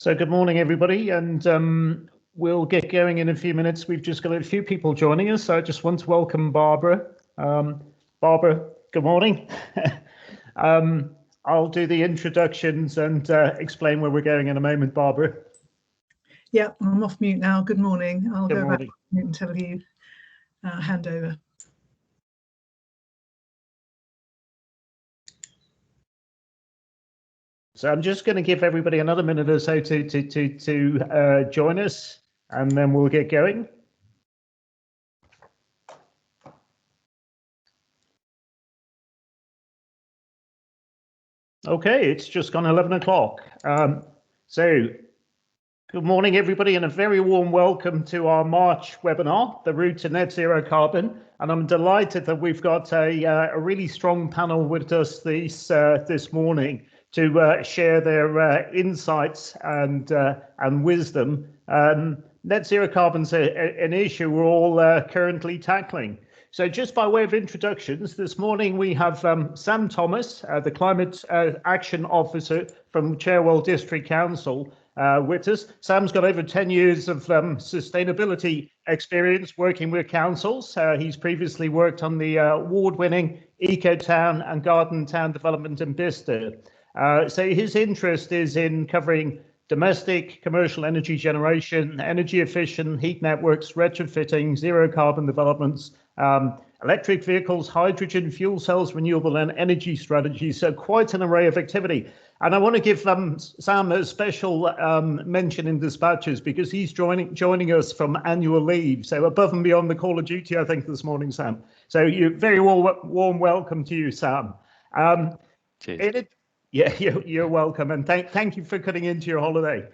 So good morning, everybody, and we'll get going in a few minutes. We've just got a few people joining us, so I just want to welcome Barbara. Barbara, good morning. I'll do the introductions and explain where we're going in a moment, Barbara. Yeah, I'm off mute now. Good morning. I'll Good go morning. back to mute until you hand over. So I'm just going to give everybody another minute or so to join us, and then we'll get going. Okay, it's just gone 11 o'clock. So good morning, everybody, and a very warm welcome to our March webinar, The Route to Net Zero Carbon. And I'm delighted that we've got a really strong panel with us this morning to share their insights and wisdom. Net zero carbon's an issue we're all currently tackling. So just by way of introductions, this morning we have Sam Thomas, the Climate Action Officer from Cherwell District Council, with us. Sam's got over 10 years of sustainability experience working with councils. He's previously worked on the award-winning Eco Town and Garden Town development in Bicester. So his interest is in covering domestic, commercial energy generation, energy efficient heat networks, retrofitting, zero carbon developments, electric vehicles, hydrogen, fuel cells, renewable and energy strategies. So quite an array of activity. And I want to give Sam a special mention in dispatches because he's joining us from annual leave. So above and beyond the call of duty, I think, this morning, Sam. So you very warm welcome to you, Sam. Cheers. You're welcome, and thank you for cutting into your holiday.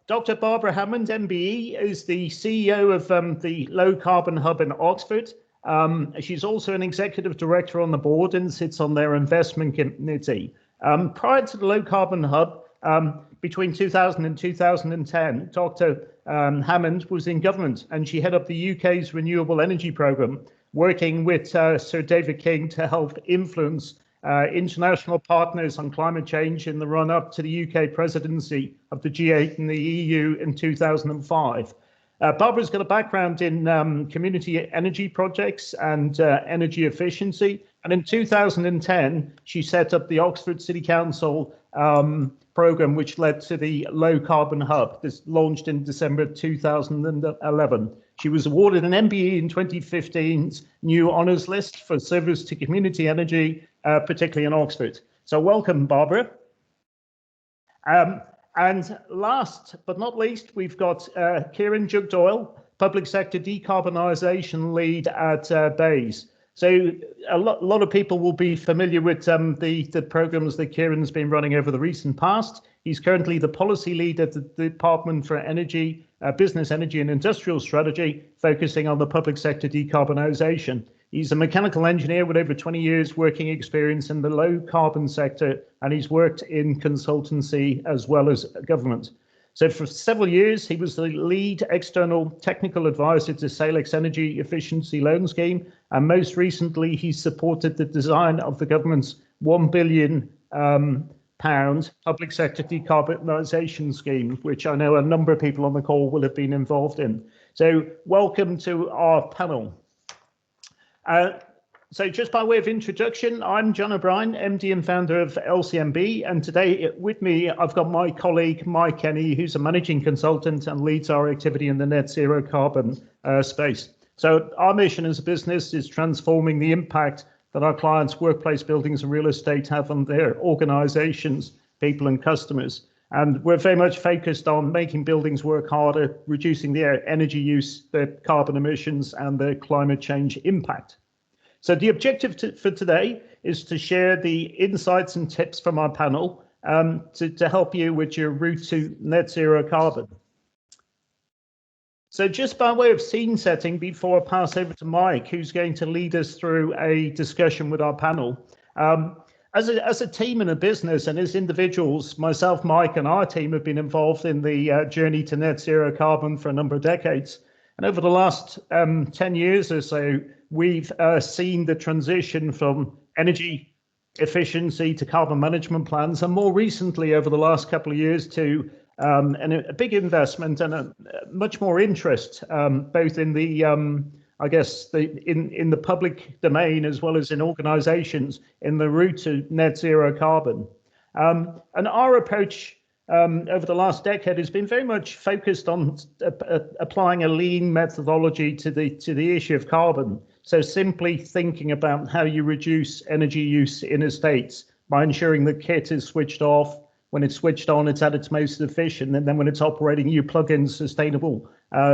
Dr. Barbara Hammond, MBE, is the CEO of the Low Carbon Hub in Oxford. She's also an executive director on the board and sits on their investment committee. Prior to the Low Carbon Hub, between 2000 and 2010, Dr. Hammond was in government, and she headed up the UK's renewable energy programme, working with Sir David King to help influence international partners on climate change in the run-up to the UK presidency of the G8 and the EU in 2005. Barbara's got a background in community energy projects and energy efficiency. And in 2010, she set up the Oxford City Council programme, which led to the Low Carbon Hub. This launched in December 2011. She was awarded an MBE in 2015's new honours list for service to community energy, particularly in Oxford. So welcome, Barbara. And last but not least, we've got Kieran Jugdoyle, Public Sector Decarbonisation Lead at BEIS. So a lot of people will be familiar with the programmes that Kieran's been running over the recent past. He's currently the policy lead at the Department for Energy, Business, Energy and Industrial Strategy, focusing on the public sector decarbonisation. He's a mechanical engineer with over 20 years working experience in the low carbon sector, and he's worked in consultancy as well as government. So for several years, he was the lead external technical advisor to Salix Energy Efficiency Loan Scheme. And most recently, he supported the design of the government's £1 billion public sector decarbonisation scheme, which I know a number of people on the call will have been involved in. So welcome to our panel. So just by way of introduction, I'm John O'Brien, MD and founder of LCMB, and today with me I've got my colleague Mike Kenny, who's a managing consultant and leads our activity in the net zero carbon space. So our mission as a business is transforming the impact that our clients' workplace buildings and real estate have on their organisations, people and customers. And we're very much focused on making buildings work harder, reducing their energy use, their carbon emissions and their climate change impact. So the objective for today is to share the insights and tips from our panel to help you with your route to net zero carbon. So just by way of scene setting, before I pass over to Mike, who's going to lead us through a discussion with our panel. As a team and a business and as individuals, myself, Mike and our team have been involved in the journey to net zero carbon for a number of decades. And over the last 10 years or so, we've seen the transition from energy efficiency to carbon management plans, and more recently over the last couple of years to and a big investment and a much more interest, both in the I guess in the public domain as well as in organisations in the route to net zero carbon. And our approach over the last decade has been very much focused on applying a lean methodology to the issue of carbon. So simply thinking about how you reduce energy use in estates by ensuring the kit is switched off. When it's switched on, it's at its most efficient, and then when it's operating, you plug in sustainable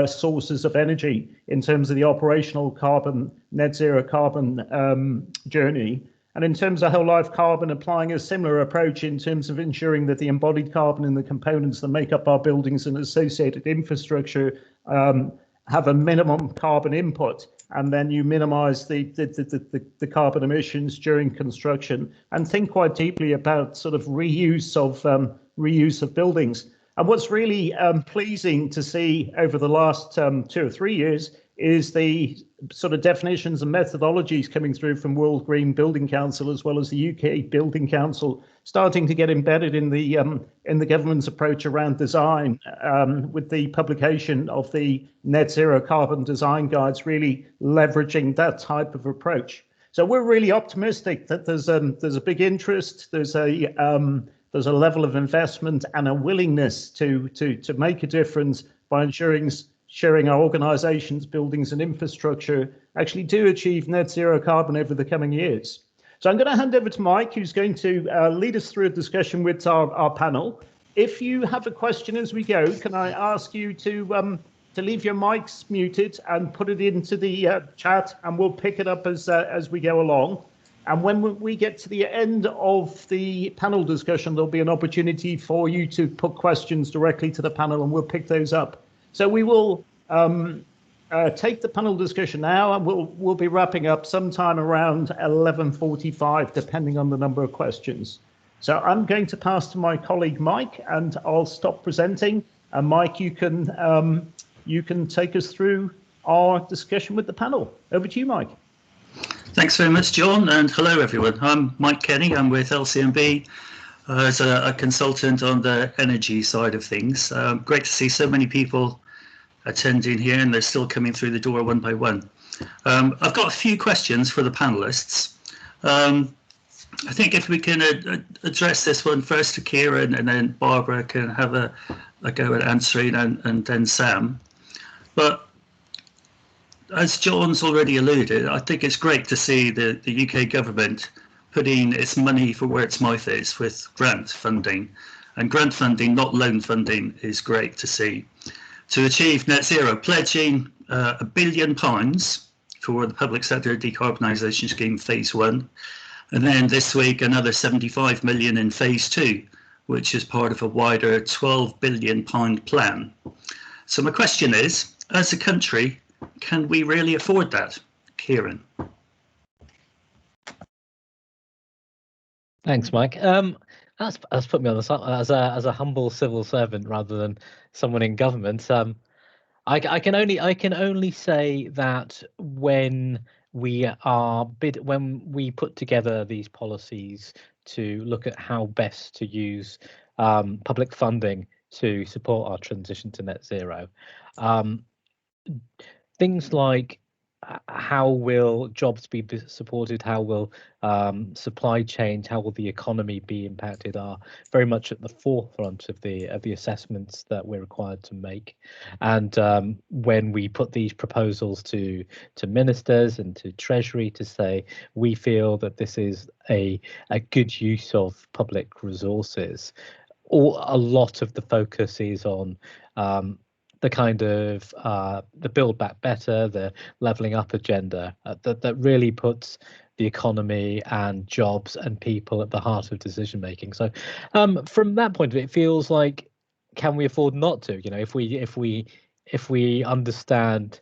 sources of energy in terms of the operational carbon, net zero carbon journey. And in terms of whole life carbon, applying a similar approach in terms of ensuring that the embodied carbon in the components that make up our buildings and associated infrastructure have a minimum carbon input, and then you minimize the carbon emissions during construction, and think quite deeply about sort of reuse of buildings. And what's really pleasing to see over the last 2 or 3 years is the sort of definitions and methodologies coming through from World Green Building Council as well as the UK Building Council starting to get embedded in the government's approach around design, with the publication of the net zero carbon design guides really leveraging that type of approach. So we're really optimistic that there's a big interest, there's a level of investment and a willingness to make a difference by ensuring our organisations, buildings and infrastructure actually do achieve net zero carbon over the coming years. So I'm going to hand over to Mike, who's going to lead us through a discussion with our panel. If you have a question as we go, can I ask you to leave your mics muted and put it into the chat, and we'll pick it up as we go along. And when we get to the end of the panel discussion, there'll be an opportunity for you to put questions directly to the panel, and we'll pick those up. So we will take the panel discussion now, and we'll be wrapping up sometime around 11:45, depending on the number of questions. So I'm going to pass to my colleague Mike, and I'll stop presenting. And Mike, you can take us through our discussion with the panel. Over to you, Mike. Thanks very much, John, and hello everyone. I'm Mike Kenny. I'm with LCMB as a consultant on the energy side of things. Great to see so many people attending here, and they're still coming through the door one by one. I've got a few questions for the panelists. I think if we can address this one first to Kieran, and then Barbara can have a go at answering, and then Sam. But as John's already alluded, I think it's great to see the UK government putting its money for where its mouth is with grant funding. And grant funding, not loan funding, is great to see. To achieve net zero, pledging £1 billion for the public sector decarbonisation scheme phase 1. And then this week, another 75 million in phase 2, which is part of a wider £12 billion plan. So my question is, as a country, can we really afford that? Kieran. Thanks, Mike. That's put me on the spot as a humble civil servant rather than someone in government. I can only say that when we put together these policies to look at how best to use public funding to support our transition to net zero, things like how will jobs be supported, how will supply chains, how will the economy be impacted, are very much at the forefront of the assessments that we're required to make. And when we put these proposals to ministers and to Treasury to say we feel that this is a good use of public resources, a lot of the focus is on the kind of the Build Back Better, the levelling up agenda that really puts the economy and jobs and people at the heart of decision making. So from that point of view, it feels like, can we afford not to? You know, if we understand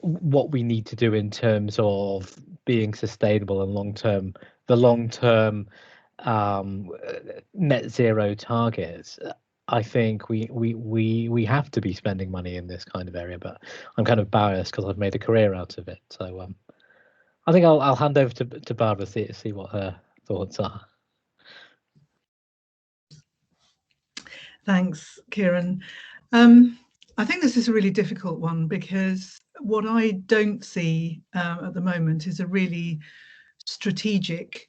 what we need to do in terms of being sustainable and the long-term net zero targets, I think we have to be spending money in this kind of area, but I'm kind of biased because I've made a career out of it. So I think I'll hand over to Barbara to see what her thoughts are. Thanks, Kieran. I think this is a really difficult one because what I don't see at the moment is a really strategic,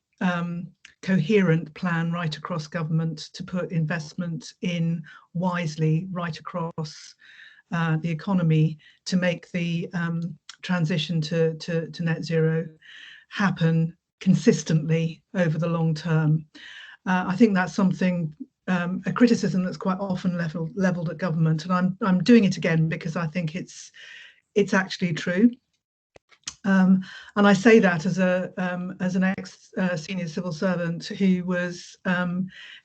coherent plan right across government to put investment in wisely right across the economy to make the transition to net zero happen consistently over the long term. I think that's something, a criticism that's quite often leveled at government, and I'm doing it again because I think it's actually true. And I say that as an ex senior civil servant who was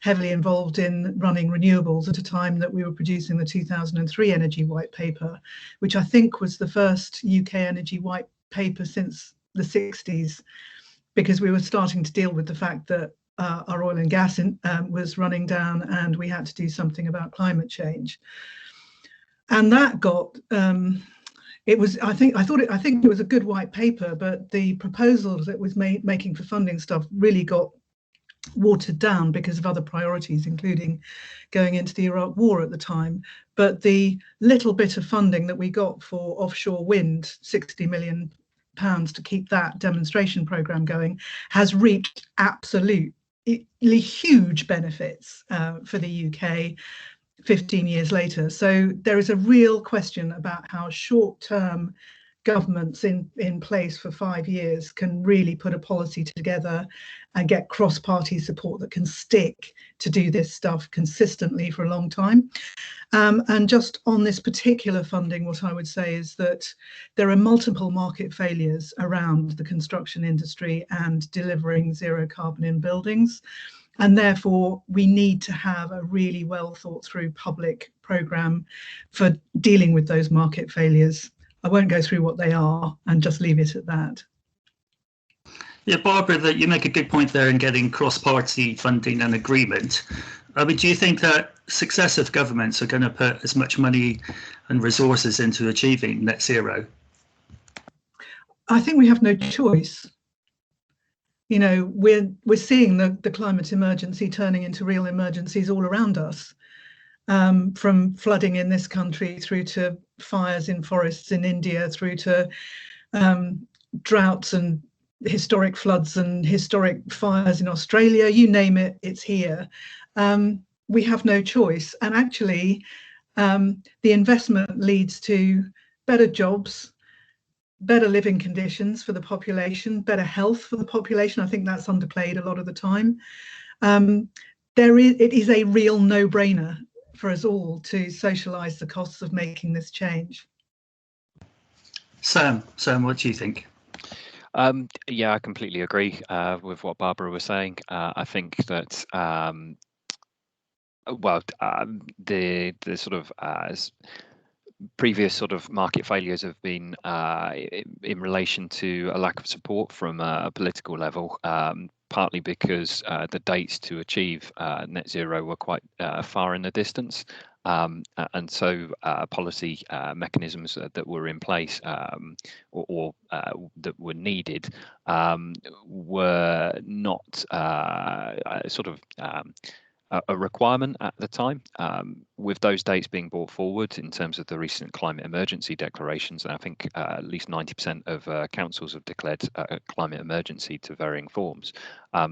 heavily involved in running renewables at a time that we were producing the 2003 Energy White Paper, which I think was the first UK Energy White Paper since the 60s, because we were starting to deal with the fact that our oil and gas was running down and we had to do something about climate change. And that got it was, I think it was a good white paper, but the proposals that was making for funding stuff really got watered down because of other priorities, including going into the Iraq war at the time. But the little bit of funding that we got for offshore wind, £60 million to keep that demonstration programme going, has reaped absolutely huge benefits for the UK 15 years later. So there is a real question about how short-term governments in place for 5 years can really put a policy together and get cross-party support that can stick to do this stuff consistently for a long time. And just on this particular funding, what I would say is that there are multiple market failures around the construction industry and delivering zero carbon in buildings. And therefore, we need to have a really well thought through public programme for dealing with those market failures. I won't go through what they are and just leave it at that. Yeah, Barbara, that you make a good point there in getting cross-party funding and agreement. I mean, do you think that successive governments are going to put as much money and resources into achieving net zero? I think we have no choice. You know, we're seeing the climate emergency turning into real emergencies all around us, from flooding in this country through to fires in forests in India, through to droughts and historic floods and historic fires in Australia. You name it, it's here. We have no choice. And actually, the investment leads to better jobs, better living conditions for the population, better health for the population. I think that's underplayed a lot of the time. It is a real no-brainer for us all to socialise the costs of making this change. Sam, what do you think? Yeah, I completely agree with what Barbara was saying. I think that the sort of previous sort of market failures have been in relation to a lack of support from a political level, partly because the dates to achieve net zero were quite far in the distance. And so policy mechanisms that were in place or that were needed were not sort of a requirement at the time. With those dates being brought forward in terms of the recent climate emergency declarations, and I think at least 90% of councils have declared a climate emergency to varying forms.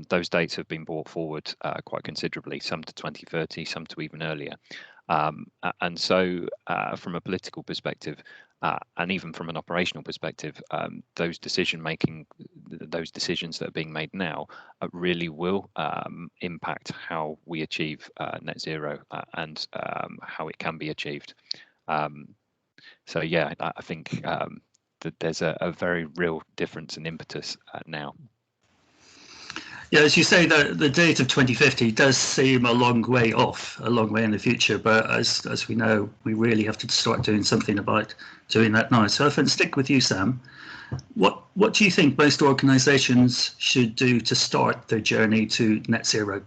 Those dates have been brought forward quite considerably, some to 2030, some to even earlier. And so from a political perspective, and even from an operational perspective, those decisions that are being made now really will impact how we achieve net zero and how it can be achieved. So yeah, I think that there's a very real difference in impetus now. Yeah, as you say, the date of 2050 does seem a long way off, a long way in the future. But as we know, we really have to start doing something about doing that now. So if I can stick with you, Sam, what do you think most organisations should do to start their journey to net zero?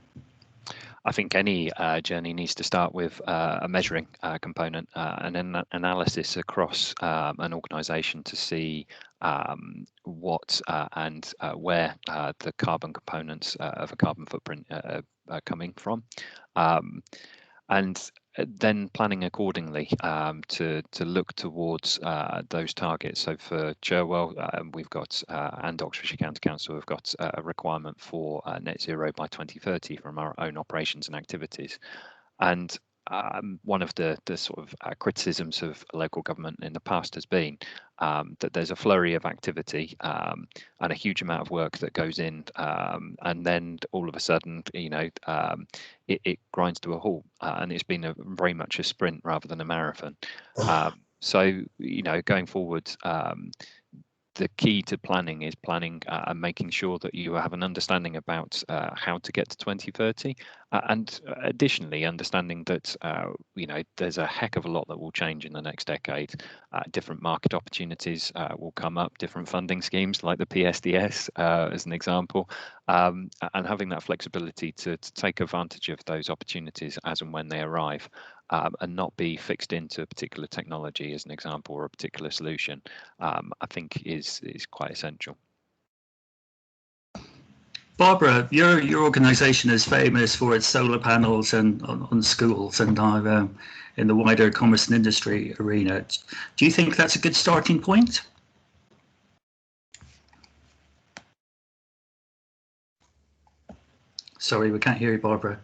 I think any journey needs to start with a measuring component and an analysis across an organisation to see what and where the carbon components of a carbon footprint are coming from. And then planning accordingly to look towards those targets. So for Cherwell, we've got and Oxfordshire County Council have got a requirement for net zero by 2030 from our own operations and activities. And one of the sort of criticisms of local government in the past has been that there's a flurry of activity and a huge amount of work that goes in, and then all of a sudden, it grinds to a halt, and it's been very much a sprint rather than a marathon. So, going forward, the key to planning is planning and making sure that you have an understanding about how to get to 2030, and additionally understanding that there's a heck of a lot that will change in the next decade. Different market opportunities will come up, different funding schemes like the PSDS as an example, and having that flexibility to take advantage of those opportunities as and when they arrive. And not be fixed into a particular technology, as an example, or a particular solution, I think is quite essential. Barbara, your organisation is famous for its solar panels and on schools and now in the wider commerce and industry arena. Do you think that's a good starting point? Sorry, we can't hear you, Barbara.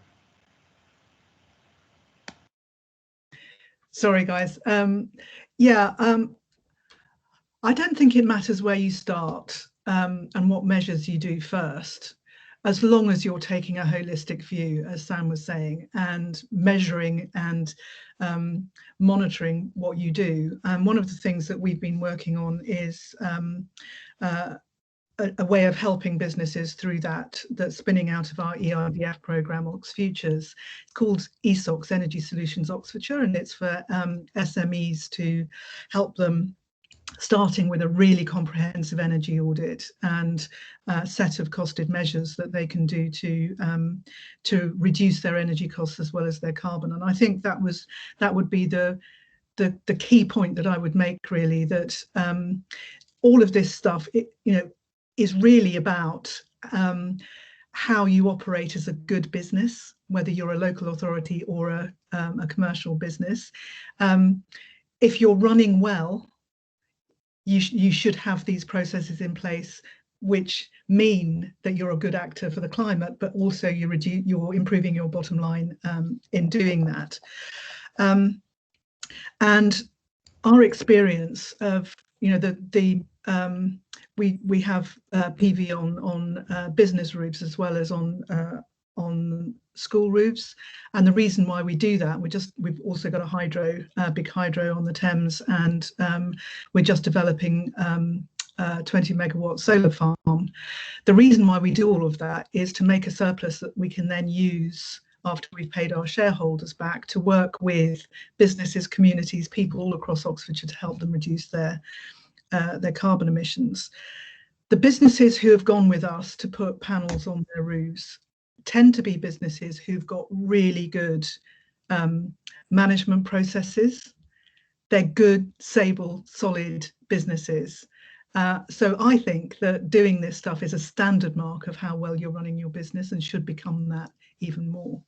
Sorry, guys. I don't think it matters where you start and what measures you do first, as long as you're taking a holistic view, as Sam was saying, and measuring and monitoring what you do. And one of the things that we've been working on is a way of helping businesses through that's spinning out of our ERDF program, Ox Futures. It's called ESOX, Energy Solutions Oxfordshire, and it's for SMEs to help them, starting with a really comprehensive energy audit and a set of costed measures that they can do to reduce their energy costs as well as their carbon. And I think that would be the key point that I would make, really, that all of this stuff, is really about how you operate as a good business, whether you're a local authority or a commercial business. If you're running well, you should have these processes in place, which mean that you're a good actor for the climate, but also you're improving your bottom line in doing that. And our experience of, we have PV on business roofs as well as on school roofs, and the reason why we do that, we've also got a big hydro on the Thames, and we're just developing a 20 megawatt solar farm. The reason why we do all of that is to make a surplus that we can then use after we've paid our shareholders back to work with businesses, communities, people all across Oxfordshire to help them reduce their carbon emissions. The businesses who have gone with us to put panels on their roofs tend to be businesses who've got really good management processes. They're good, stable, solid businesses. So I think that doing this stuff is a standard mark of how well you're running your business, and should become that even more.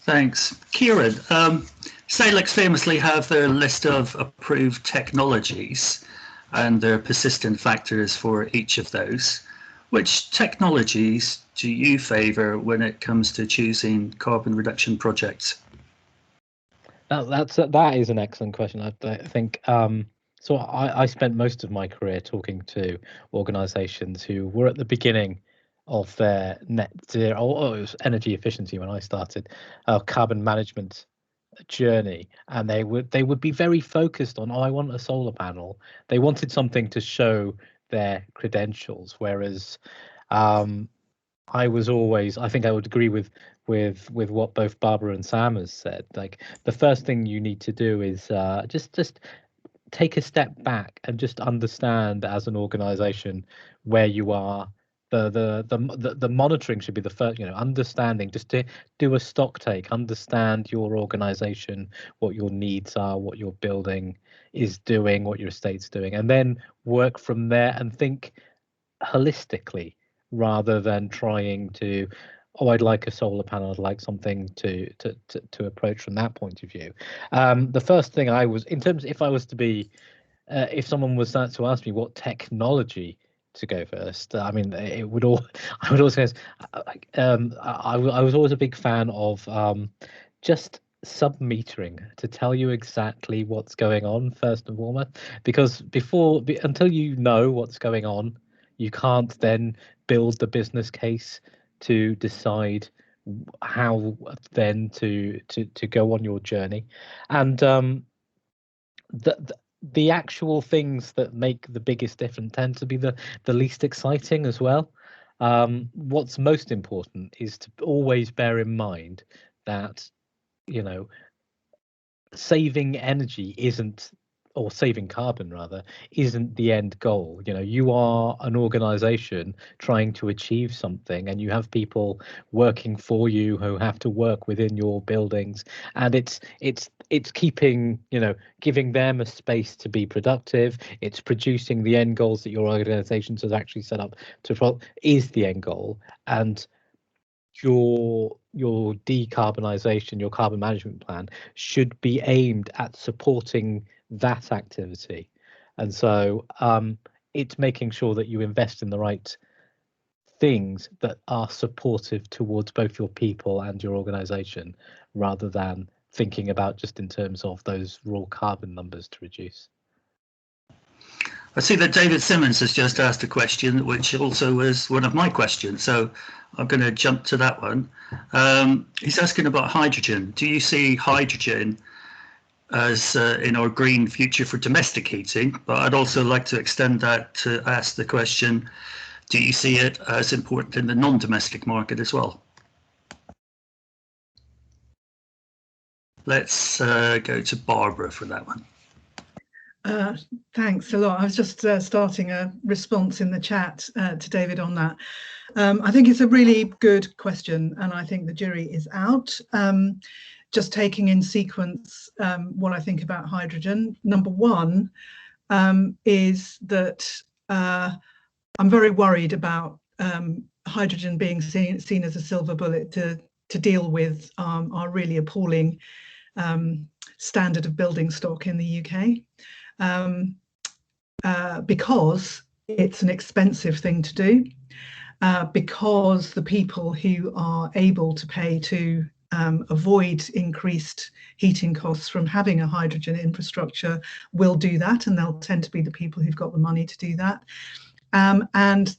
Thanks. Kieran, Salix famously have their list of approved technologies and their persistent factors for each of those. Which technologies do you favour when it comes to choosing carbon reduction projects? That is an excellent question. I think so. I spent most of my career talking to organisations who were at the beginning of their net zero, or it was energy efficiency when I started, carbon management journey, and they would be very focused on, I want a solar panel. They wanted something to show their credentials, whereas I think I would agree with what both Barbara and Sam has said. Like, the first thing you need to do is just take a step back and just understand as an organization where you are. The monitoring should be the first, understanding, just to do a stock take, understand your organization, what your needs are, what your building is doing, what your estate's doing, and then work from there and think holistically rather than trying to oh, I'd like a solar panel, I'd like something to approach from that point of view. The first thing I was, in terms, if I was to be, if someone was to ask me what technology to go first, I mean, it would all, I would also, I was always a big fan of just sub-metering, to tell you exactly what's going on first and foremost, because until you know what's going on, you can't then build the business case to decide how then to go on your journey. And the actual things that make the biggest difference tend to be the least exciting as well. What's most important is to always bear in mind that, you know, saving energy isn't, or saving carbon rather, isn't the end goal. You know, you are an organization trying to achieve something, and you have people working for you who have to work within your buildings, and it's keeping, you know, giving them a space to be productive. It's producing the end goals that your organization has actually set up to is the end goal. And your decarbonization, your carbon management plan should be aimed at supporting that activity. And so it's making sure that you invest in the right things that are supportive towards both your people and your organization, rather than thinking about just in terms of those raw carbon numbers to reduce. I see that David Simmons has just asked a question, which also was one of my questions. So I'm going to jump to that one. He's asking about hydrogen. Do you see hydrogen as in our green future for domestic heating? But I'd also like to extend that to ask the question, do you see it as important in the non-domestic market as well? Let's go to Barbara for that one. Thanks a lot. I was just starting a response in the chat to David on that. I think it's a really good question, and I think the jury is out. Just taking in sequence what I think about hydrogen. Number one is that I'm very worried about hydrogen being seen as a silver bullet to deal with our really appalling standard of building stock in the UK. Because it's an expensive thing to do, because the people who are able to pay to avoid increased heating costs from having a hydrogen infrastructure will do that, and they'll tend to be the people who've got the money to do that. And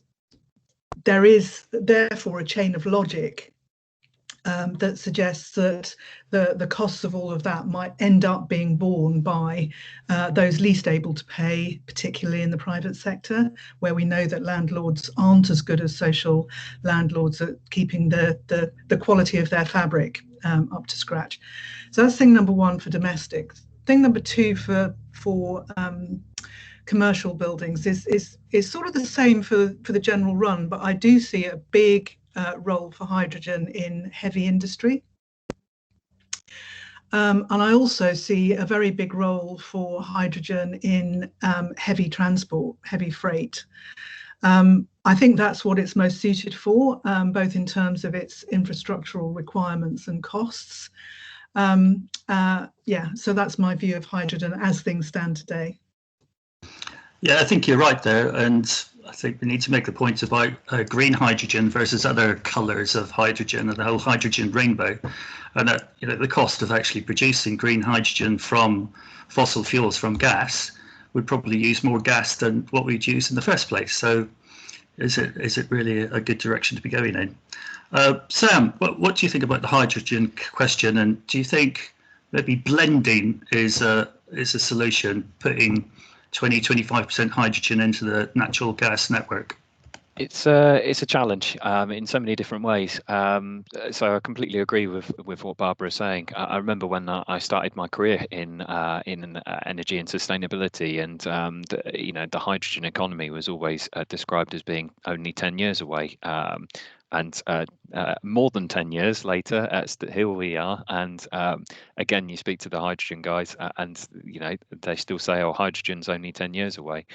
there is therefore a chain of logic that suggests that the costs of all of that might end up being borne by those least able to pay, particularly in the private sector, where we know that landlords aren't as good as social landlords at keeping the quality of their fabric up to scratch. So that's thing number one for domestic. Thing number two for commercial buildings is sort of the same for the general run, but I do see a big role for hydrogen in heavy industry. And I also see a very big role for hydrogen in heavy transport, heavy freight. I think that's what it's most suited for, both in terms of its infrastructural requirements and costs. Yeah, so that's my view of hydrogen as things stand today. Yeah, I think you're right there, and I think we need to make the point about green hydrogen versus other colours of hydrogen and the whole hydrogen rainbow, and that, you know, the cost of actually producing green hydrogen from fossil fuels, from gas, would probably use more gas than what we'd use in the first place. So, is it really a good direction to be going in? Sam, what do you think about the hydrogen question, and do you think maybe blending is a solution, putting 20-25% hydrogen into the natural gas network? It's a challenge in so many different ways. So I completely agree with what Barbara is saying. I remember when I started my career in energy and sustainability, and the hydrogen economy was always described as being only 10 years away. And more than 10 years later, here we are. And again, you speak to the hydrogen guys, and they still say, "Oh, hydrogen's only 10 years away."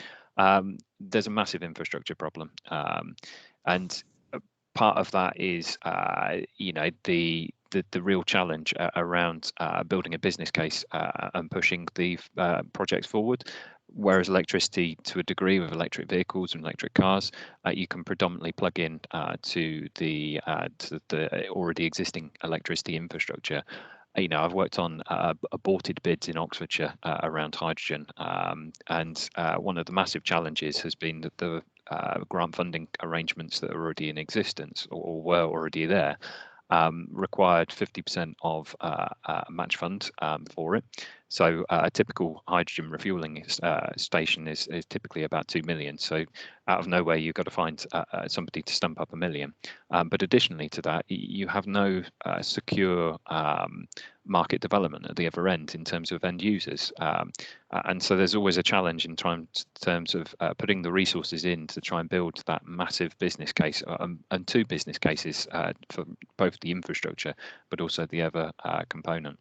There's a massive infrastructure problem, and part of that is, you know, the real challenge around building a business case and pushing the projects forward. Whereas electricity, to a degree, with electric vehicles and electric cars, you can predominantly plug in to the already existing electricity infrastructure. You know, I've worked on aborted bids in Oxfordshire around hydrogen, and one of the massive challenges has been that the grant funding arrangements that are already in existence or were already there required 50% of match fund for it. So a typical hydrogen refueling station is typically about 2 million. So out of nowhere, you've got to find somebody to stump up 1 million. But additionally to that, you have no secure market development at the other end in terms of end users. And so there's always a challenge in terms of putting the resources in to try and build that massive business case, and 2 business cases for both the infrastructure, but also the other component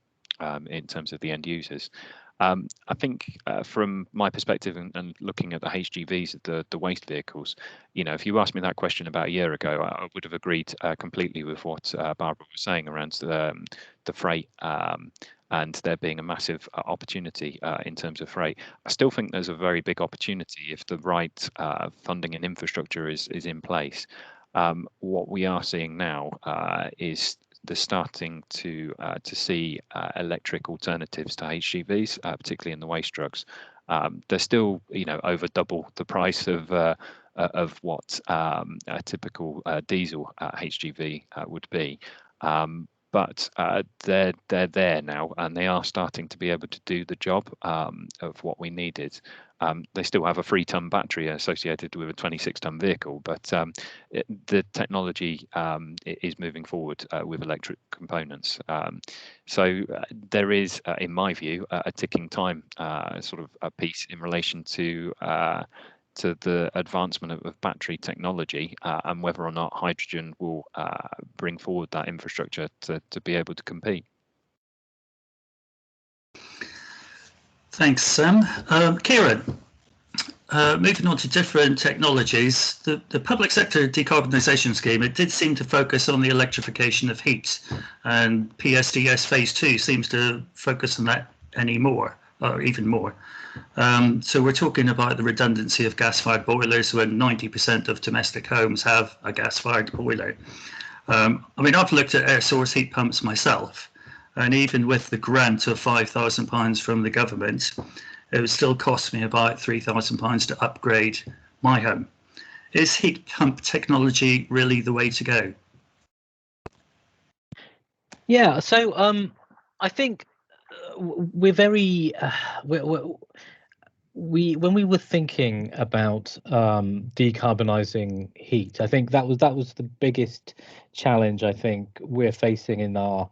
in terms of the end users. I think from my perspective and looking at the Hgvs, the waste vehicles, you know, if you asked me that question about a year ago, I would have agreed completely with what Barbara was saying around the freight and there being a massive opportunity in terms of freight. I still think there's a very big opportunity if the right funding and infrastructure is in place. What we are seeing now is they're starting to see electric alternatives to Hgvs, particularly in the waste trucks. They're still, you know, over double the price of what a typical diesel Hgv would be. But they're there now, and they are starting to be able to do the job of what we needed. They still have a 3-ton battery associated with a 26-ton vehicle, but the technology is moving forward with electric components. So there is, in my view, a ticking time sort of a piece in relation to the advancement of battery technology and whether or not hydrogen will bring forward that infrastructure to be able to compete. Thanks, Sam. Kieran, moving on to different technologies, the public sector decarbonisation scheme, it did seem to focus on the electrification of heat, and PSDS phase 2 seems to focus on that anymore, or even more. So we're talking about the redundancy of gas-fired boilers when 90% of domestic homes have a gas-fired boiler. I mean, I've looked at air source heat pumps myself, and even with the grant of £5,000 from the government, it would still cost me about £3,000 to upgrade my home. Is heat pump technology really the way to go? Yeah, so I think we're very when we were thinking about decarbonising heat, I think that was the biggest challenge I think we're facing in our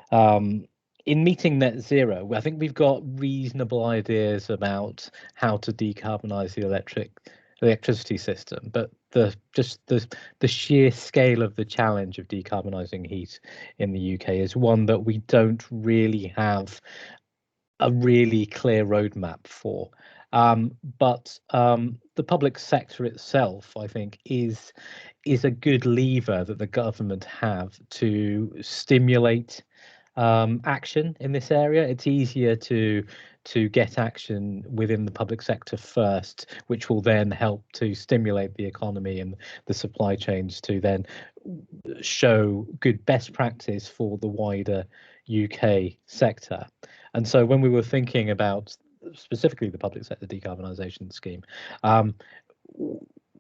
in meeting net zero. I think we've got reasonable ideas about how to decarbonise the electricity system, but the sheer scale of the challenge of decarbonising heat in the UK is one that we don't really have a really clear roadmap for. But the public sector itself, I think, is a good lever that the government have to stimulate action in this area. It's easier to get action within the public sector first, which will then help to stimulate the economy and the supply chains to then show good best practice for the wider UK sector. And so when we were thinking about specifically the public sector decarbonisation scheme,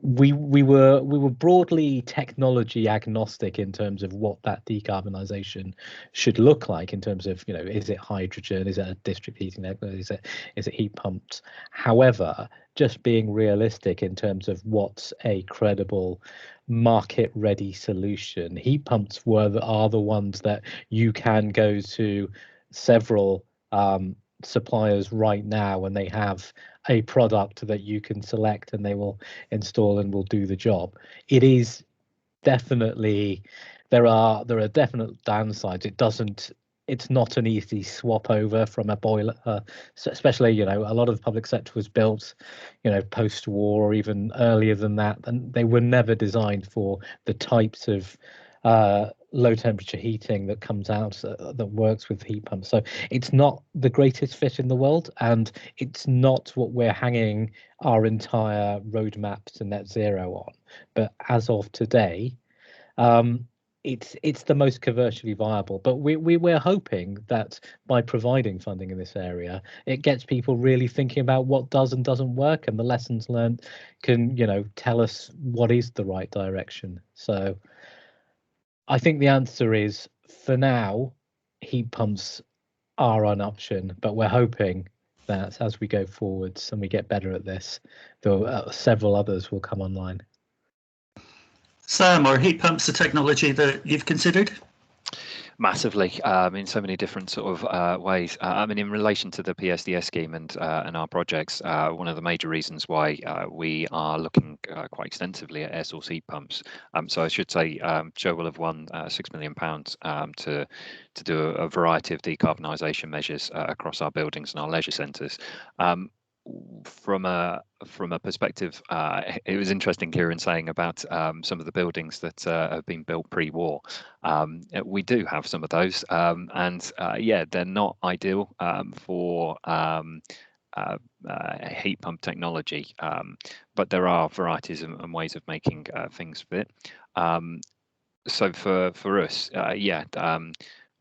we were broadly technology agnostic in terms of what that decarbonisation should look like, in terms of, you know, is it hydrogen, is it a district heating network, is it heat pumped? However, just being realistic in terms of what's a credible market ready solution, heat pumps are the ones that you can go to several suppliers right now, and they have a product that you can select and they will install and will do the job. It is definitely, there are definite downsides. It doesn't it's not an easy swap over from a boiler, especially, you know, a lot of the public sector was built, you know, post-war or even earlier than that, and they were never designed for the types of low temperature heating that comes out that works with heat pumps. So it's not the greatest fit in the world, and it's not what we're hanging our entire roadmap to net zero on. But as of today, it's the most commercially viable. But we're hoping that by providing funding in this area, it gets people really thinking about what does and doesn't work, and the lessons learned can, you know, tell us what is the right direction. So I think the answer is, for now, heat pumps are an option, but we're hoping that as we go forwards and we get better at this, several others will come online. Sam, are heat pumps a technology that you've considered? Massively, in so many different sort of ways. I mean, in relation to the PSDS scheme and our projects, one of the major reasons why we are looking quite extensively at air source heat pumps. So I should say, Joe will have won £6 million to do a variety of decarbonisation measures across our buildings and our leisure centres. From a perspective, it was interesting, Kieran, saying about some of the buildings that have been built pre-war. We do have some of those, and yeah, they're not ideal for heat pump technology, but there are varieties and ways of making things fit. So for us, yeah,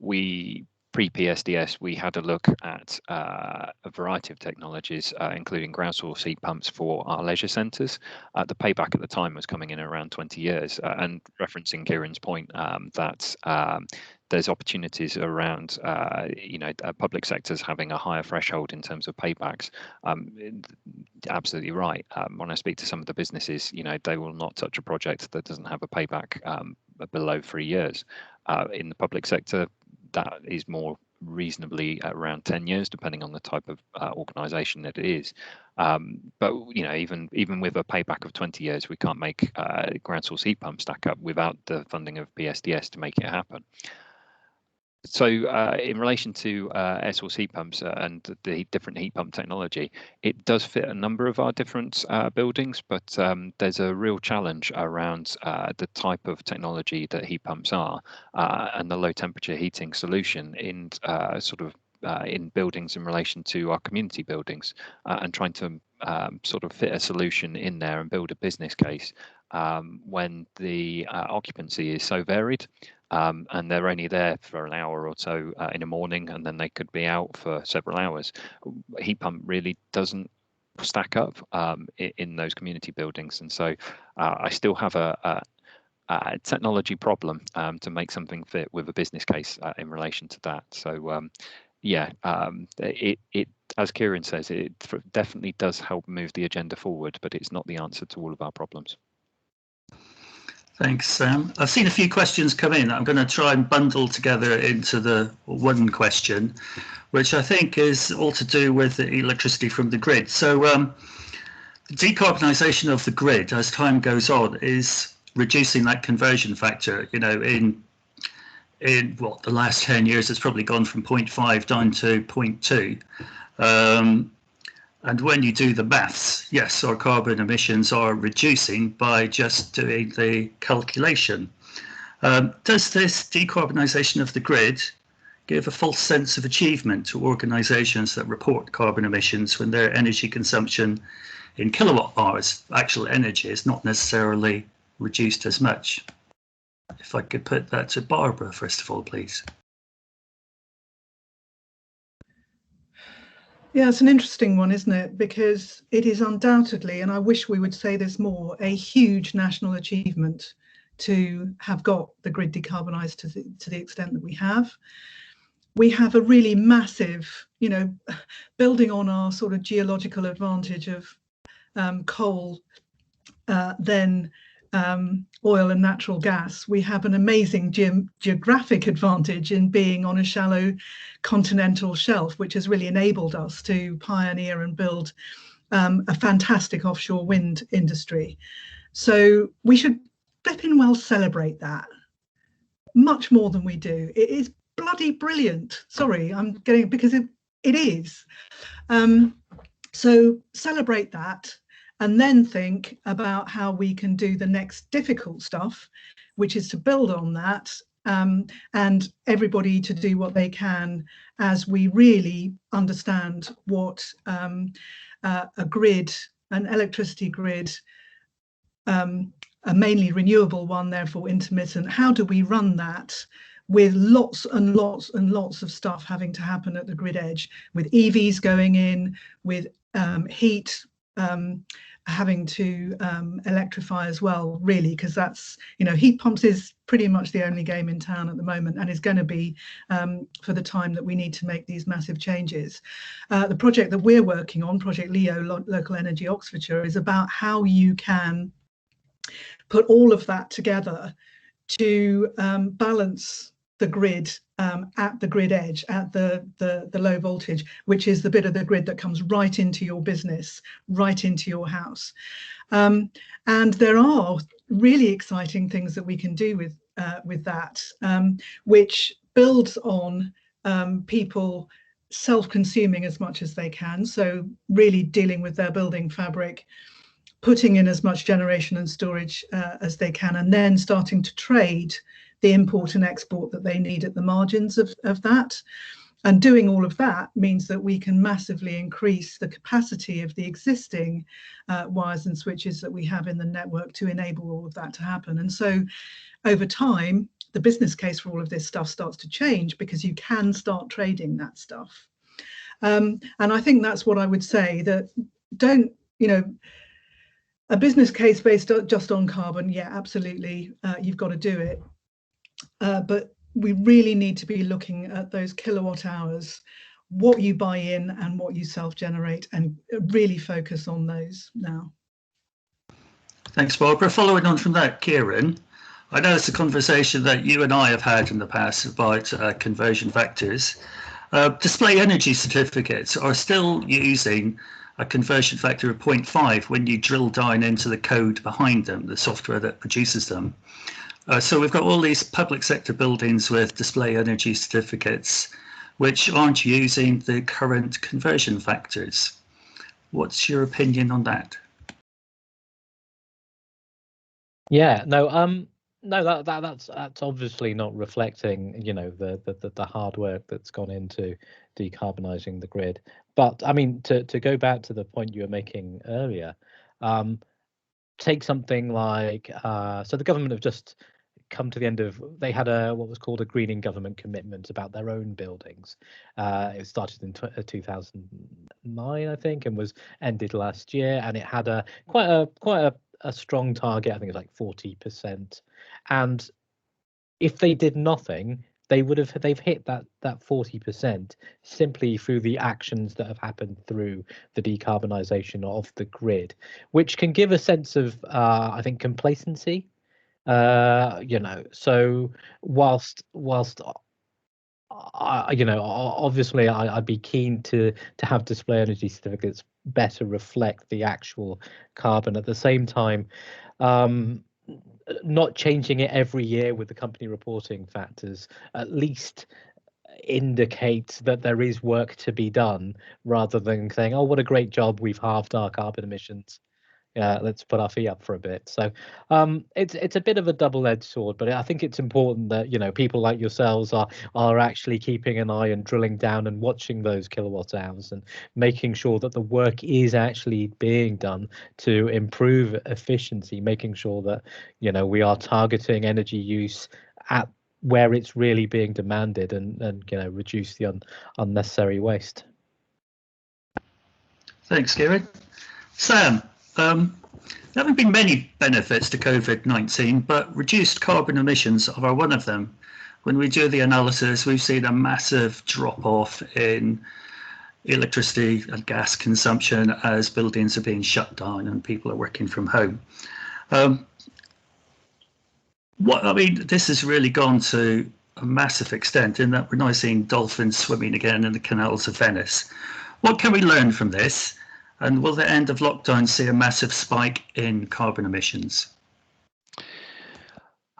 we pre-PSDS, we had a look at a variety of technologies, including ground source heat pumps for our leisure centres. The payback at the time was coming in around 20 years, and referencing Kieran's point that there's opportunities around, you know, public sectors having a higher threshold in terms of paybacks. Absolutely right. When I speak to some of the businesses, you know, they will not touch a project that doesn't have a payback below 3 years. In the public sector, that is more reasonably around 10 years, depending on the type of organisation that it is. But you know, even with a payback of 20 years, we can't make ground source heat pumps stack up without the funding of PSDS to make it happen. So in relation to air source heat pumps and the different heat pump technology, it does fit a number of our different buildings, but there's a real challenge around the type of technology that heat pumps are and the low temperature heating solution in in buildings in relation to our community buildings, and trying to sort of fit a solution in there and build a business case when the occupancy is so varied. And they're only there for an hour or so in the morning, and then they could be out for several hours. Heat pump really doesn't stack up in those community buildings, and so I still have a technology problem to make something fit with a business case in relation to that. So yeah, it as Kieran says, it definitely does help move the agenda forward, but it's not the answer to all of our problems. Thanks, Sam. I've seen a few questions come in. I'm going to try and bundle together into the one question, which I think is all to do with the electricity from the grid. So the decarbonisation of the grid as time goes on is reducing that conversion factor. You know, in what, the last 10 years, it's probably gone from 0.5 down to 0.2. And when you do the maths, yes, our carbon emissions are reducing by just doing the calculation. Does this decarbonisation of the grid give a false sense of achievement to organisations that report carbon emissions when their energy consumption in kilowatt hours, actual energy, is not necessarily reduced as much? If I could put that to Barbara, first of all, please. Yeah, it's an interesting one, isn't it? Because it is undoubtedly, and I wish we would say this more, a huge national achievement to have got the grid decarbonised to the extent that we have. We have a really massive, you know, building on our sort of geological advantage of coal, then oil and natural gas. We have an amazing geographic advantage in being on a shallow continental shelf, which has really enabled us to pioneer and build a fantastic offshore wind industry. So we should flipping well celebrate that much more than we do. It is bloody brilliant. Sorry, I'm getting, because it is. So celebrate that, and then think about how we can do the next difficult stuff, which is to build on that, and everybody to do what they can as we really understand what a grid, an electricity grid, a mainly renewable one, therefore intermittent, how do we run that with lots and lots and lots of stuff having to happen at the grid edge, with EVs going in, with heat having to electrify as well, really, because that's, heat pumps is pretty much the only game in town at the moment, and is going to be for the time that we need to make these massive changes. The project that we're working on, Project Leo, Local Energy Oxfordshire, is about how you can put all of that together to balance the grid at the grid edge, at the low voltage, which is the bit of the grid that comes right into your business, right into your house. And there are really exciting things that we can do with that, which builds on people self-consuming as much as they can. So really dealing with their building fabric, putting in as much generation and storage as they can, and then starting to trade the import and export that they need at the margins of that. And doing all of that means that we can massively increase the capacity of the existing wires and switches that we have in the network to enable all of that to happen. And so over time, the business case for all of this stuff starts to change, because you can start trading that stuff. And I think that's what I would say, that don't, a business case based just on carbon, yeah, absolutely, you've got to do it. But we really need to be looking at those kilowatt hours, what you buy in and what you self-generate, and really focus on those now. Thanks, Barbara. Following on from that, Kieran, I know it's a conversation that you and I have had in the past about conversion factors. Display energy certificates are still using a conversion factor of 0.5 when you drill down into the code behind them, the software that produces them. So we've got all these public sector buildings with display energy certificates which aren't using the current conversion factors. What's your opinion on that? Yeah, no, that's obviously not reflecting, the hard work that's gone into decarbonising the grid. But I mean, to go back to the point you were making earlier, take something like so the government have just come to the end of, they had what was called a greening government commitment about their own buildings. It started in 2009, I think, and was ended last year, and it had quite a strong target. I think it's like 40%. And if they did nothing, they've hit that 40% simply through the actions that have happened through the decarbonisation of the grid, which can give a sense of I think complacency. So whilst obviously I'd be keen to have display energy certificates better reflect the actual carbon. At the same time, not changing it every year with the company reporting factors at least indicates that there is work to be done, rather than saying, oh, what a great job, we've halved our carbon emissions. Let's put our feet up for a bit. So it's a bit of a double-edged sword, but I think it's important that people like yourselves are actually keeping an eye and drilling down and watching those kilowatt hours and making sure that the work is actually being done to improve efficiency, making sure that we are targeting energy use at where it's really being demanded, and reduce the unnecessary waste. Thanks, Kieran. Sam. There haven't been many benefits to COVID-19, but reduced carbon emissions are one of them. When we do the analysis, we've seen a massive drop-off in electricity and gas consumption as buildings are being shut down and people are working from home. This has really gone to a massive extent in that we're now seeing dolphins swimming again in the canals of Venice. What can we learn from this? And will the end of lockdown see a massive spike in carbon emissions?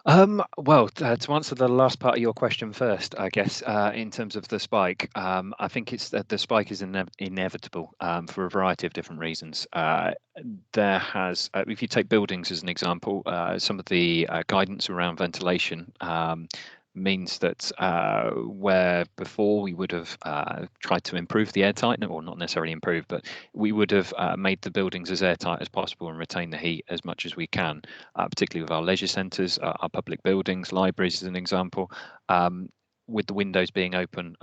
Well, to answer the last part of your question first, I guess, in terms of the spike, I think it's that the spike is inevitable for a variety of different reasons. There has, if you take buildings as an example, some of the guidance around ventilation means that where before we would have tried to improve the airtight, or not necessarily improve, but we would have made the buildings as airtight as possible and retain the heat as much as we can, particularly with our leisure centres, our public buildings, libraries as an example, with the windows being open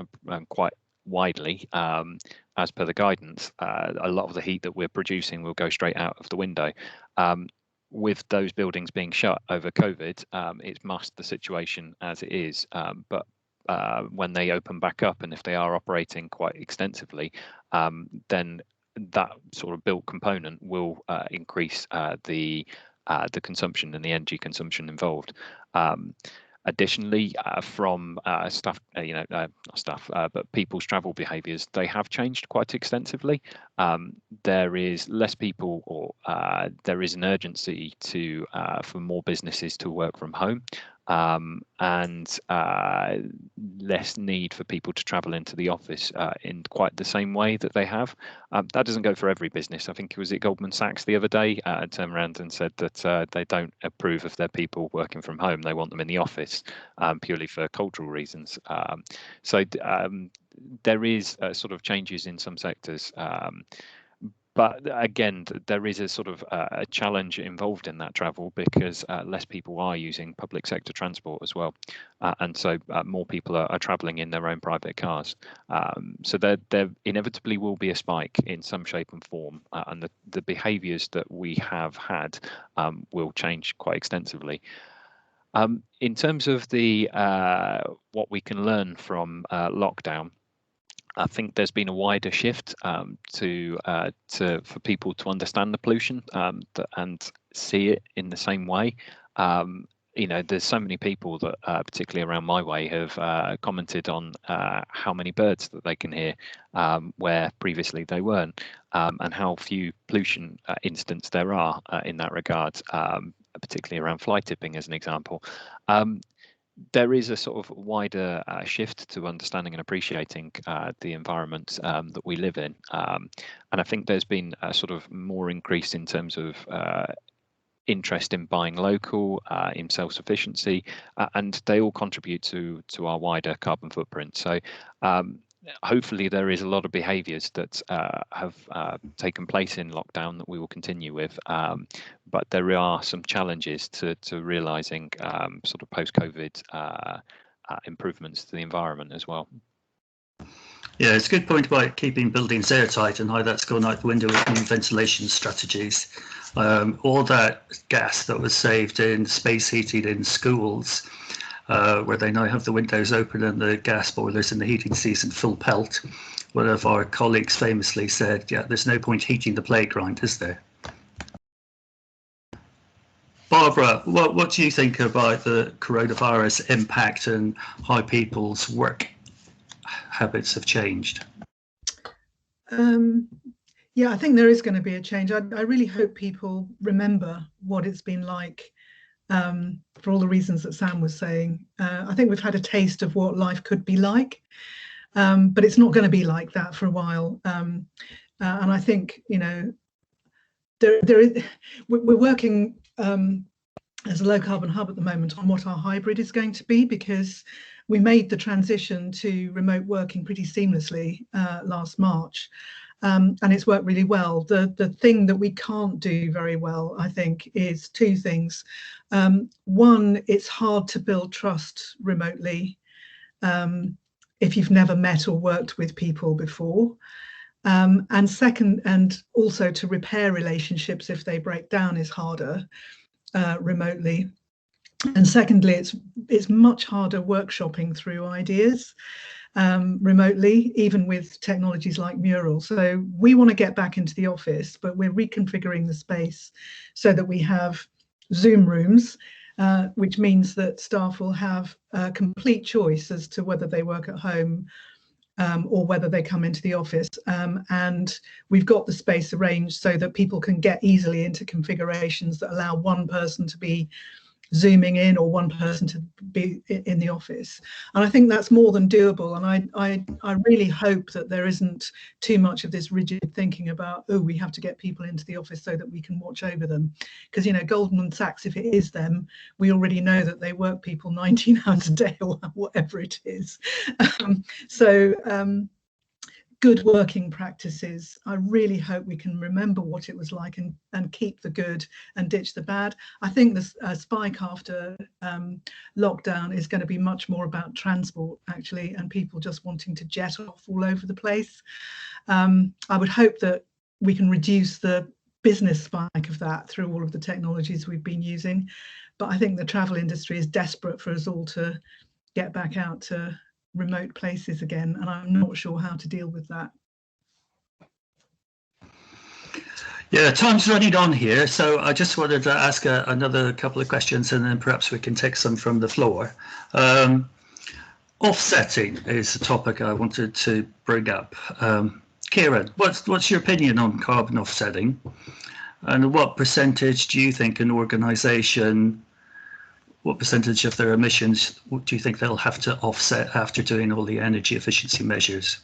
quite widely, as per the guidance, a lot of the heat that we're producing will go straight out of the window. With those buildings being shut over COVID, it's masked the situation as it is. But when they open back up, and if they are operating quite extensively, then that sort of built component will increase the consumption and the energy consumption involved. Additionally, from staff, not staff, but people's travel behaviours, they have changed quite extensively. There is less people, or there is an urgency to for more businesses to work from home, and less need for people to travel into the office in quite the same way that they have. That doesn't go for every business. I think it was at Goldman Sachs the other day turned around and said that they don't approve of their people working from home. They want them in the office purely for cultural reasons. So there is sort of changes in some sectors. But again, there is a sort of a challenge involved in that travel, because less people are using public sector transport as well. And so more people are travelling in their own private cars. So there inevitably will be a spike in some shape and form. And the behaviours that we have had will change quite extensively. In terms of the what we can learn from lockdown, I think there's been a wider shift for people to understand the pollution and see it in the same way. There's so many people that, particularly around my way, have commented on how many birds that they can hear where previously they weren't, and how few pollution incidents there are in that regard, particularly around fly tipping as an example. There is a sort of wider shift to understanding and appreciating the environment that we live in. And I think there's been a sort of more increase in terms of interest in buying local, in self-sufficiency, and they all contribute to our wider carbon footprint. So hopefully there is a lot of behaviours that have taken place in lockdown that we will continue with, but there are some challenges to realising sort of post-COVID improvements to the environment as well. Yeah, it's a good point about keeping buildings airtight and how that's gone out the window with new ventilation strategies. All that gas that was saved in space heating in schools, where they now have the windows open and the gas boilers in the heating season full pelt. One of our colleagues famously said, yeah, there's no point heating the playground, is there? Barbara, what do you think about the coronavirus impact and how people's work habits have changed? Yeah, I think there is going to be a change. I really hope people remember what it's been like, for all the reasons that Sam was saying. I think we've had a taste of what life could be like, but it's not going to be like that for a while. And I think, we're working as a low carbon hub at the moment on what our hybrid is going to be, because we made the transition to remote working pretty seamlessly last March. And it's worked really well. The thing that we can't do very well, I think, is two things. One, it's hard to build trust remotely if you've never met or worked with people before. And second, and also to repair relationships if they break down is harder remotely. And secondly, it's much harder workshopping through ideas remotely, even with technologies like Mural. So we want to get back into the office, but we're reconfiguring the space so that we have Zoom rooms, which means that staff will have a complete choice as to whether they work at home or whether they come into the office. And we've got the space arranged so that people can get easily into configurations that allow one person to be zooming in or one person to be in the office. And I think that's more than doable. And I really hope that there isn't too much of this rigid thinking about, oh, we have to get people into the office so that we can watch over them. Because, you know, Goldman Sachs, if it is them, we already know that they work people 19 hours a day or whatever it is. Good working practices. I really hope we can remember what it was like and keep the good and ditch the bad. I think this spike after lockdown is going to be much more about transport, actually, and people just wanting to jet off all over the place. I would hope that we can reduce the business spike of that through all of the technologies we've been using. But I think the travel industry is desperate for us all to get back out to remote places again, and I'm not sure how to deal with that. Yeah, time's running on here, so I just wanted to ask another couple of questions, and then perhaps we can take some from the floor. Offsetting is a topic I wanted to bring up. Kieran, what's your opinion on carbon offsetting, and what percentage do you think an organisation, what percentage of their emissions do you think they'll have to offset after doing all the energy efficiency measures?